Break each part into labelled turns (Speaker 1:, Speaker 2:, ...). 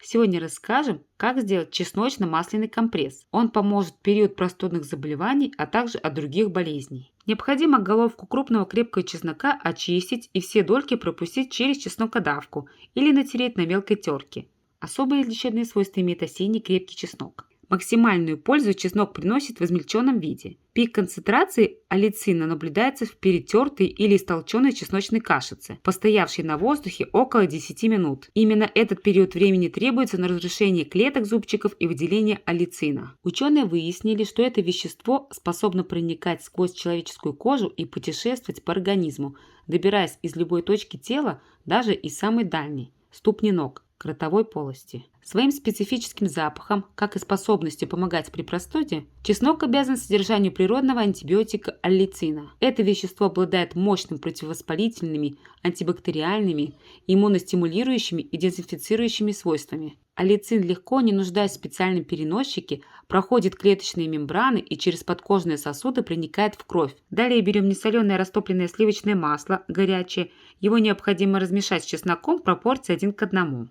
Speaker 1: Сегодня расскажем, как сделать чесночно-масляный компресс. Он поможет в период простудных заболеваний, а также от других болезней. Необходимо головку крупного крепкого чеснока очистить и все дольки пропустить через чеснокодавку или натереть на мелкой терке. Особые лечебные свойства имеет осенний крепкий чеснок. Максимальную пользу чеснок приносит в измельченном виде. Пик концентрации аллицина наблюдается в перетертой или истолченной чесночной кашице, постоявшей на воздухе около 10 минут. Именно этот период времени требуется на разрушение клеток зубчиков и выделение аллицина. Ученые выяснили, что это вещество способно проникать сквозь человеческую кожу и путешествовать по организму, добираясь из любой точки тела, даже из самой дальней – ступни ног, к ротовой полости. Своим специфическим запахом, как и способностью помогать при простуде, чеснок обязан содержанию природного антибиотика аллицина. Это вещество обладает мощными противовоспалительными, антибактериальными, иммуностимулирующими и дезинфицирующими свойствами. Аллицин легко, не нуждаясь в специальном переносчике, проходит клеточные мембраны и через подкожные сосуды проникает в кровь. Далее берем несоленое растопленное сливочное масло, горячее. Его необходимо размешать с чесноком в пропорции 1 к 1.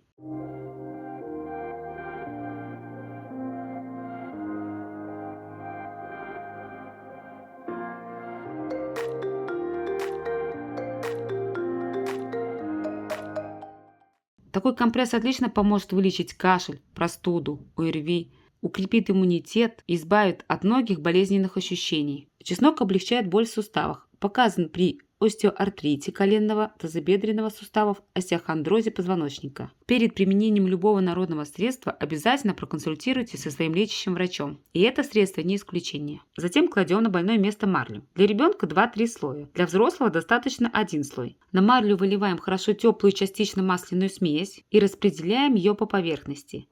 Speaker 1: Такой компресс отлично поможет вылечить кашель, простуду, ОРВИ, укрепит иммунитет, избавит от многих болезненных ощущений. Чеснок облегчает боль в суставах. Показан при остеоартрите коленного, тазобедренного суставов, остеохондрозе позвоночника. Перед применением любого народного средства обязательно проконсультируйтесь со своим лечащим врачом. И это средство не исключение. Затем кладем на больное место марлю. Для ребенка 2-3 слоя. Для взрослого достаточно 1 слой. На марлю выливаем хорошо теплую частично масляную смесь и распределяем ее по поверхности.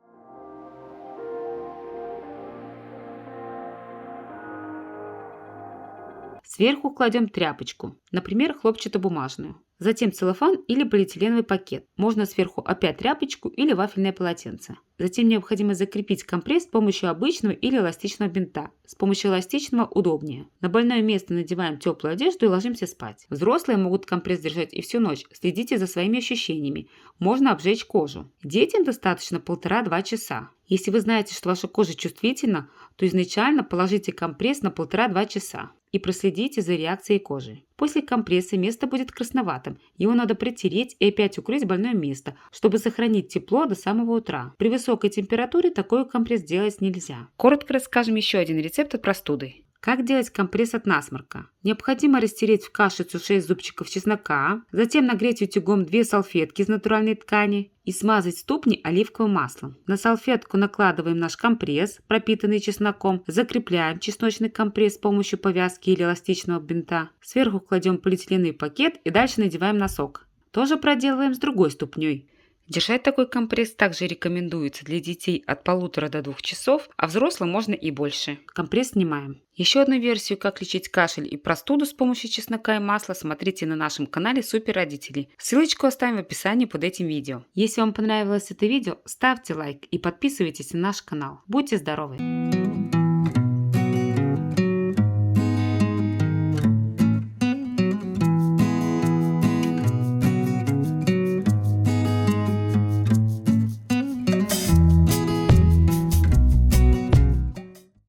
Speaker 1: Сверху кладем тряпочку, например, хлопчатобумажную. Затем целлофан или полиэтиленовый пакет. Можно сверху опять тряпочку или вафельное полотенце. Затем необходимо закрепить компресс с помощью обычного или эластичного бинта. С помощью эластичного удобнее. На больное место надеваем теплую одежду и ложимся спать. Взрослые могут компресс держать и всю ночь. Следите за своими ощущениями. Можно обжечь кожу. Детям достаточно 1,5-2 часа. Если вы знаете, что ваша кожа чувствительна, то изначально положите компресс на 1,5-2 часа и проследите за реакцией кожи. После компресса место будет красноватым, его надо протереть и опять укрыть больное место, чтобы сохранить тепло до самого утра. При высокой температуре такой компресс делать нельзя. Коротко расскажем еще один рецепт от простуды. Как делать компресс от насморка? Необходимо растереть в кашицу 6 зубчиков чеснока, затем нагреть утюгом 2 салфетки из натуральной ткани и смазать ступни оливковым маслом. На салфетку накладываем наш компресс, пропитанный чесноком, закрепляем чесночный компресс с помощью повязки или эластичного бинта. Сверху кладем полиэтиленовый пакет и дальше надеваем носок. То же проделываем с другой ступней. Держать такой компресс также рекомендуется для детей от 1,5 до 2 часов, а взрослым можно и больше. Компресс снимаем. Еще одну версию, как лечить кашель и простуду с помощью чеснока и масла, смотрите на нашем канале Супер Родители. Ссылочку оставим в описании под этим видео. Если вам понравилось это видео, ставьте лайк и подписывайтесь на наш канал. Будьте здоровы!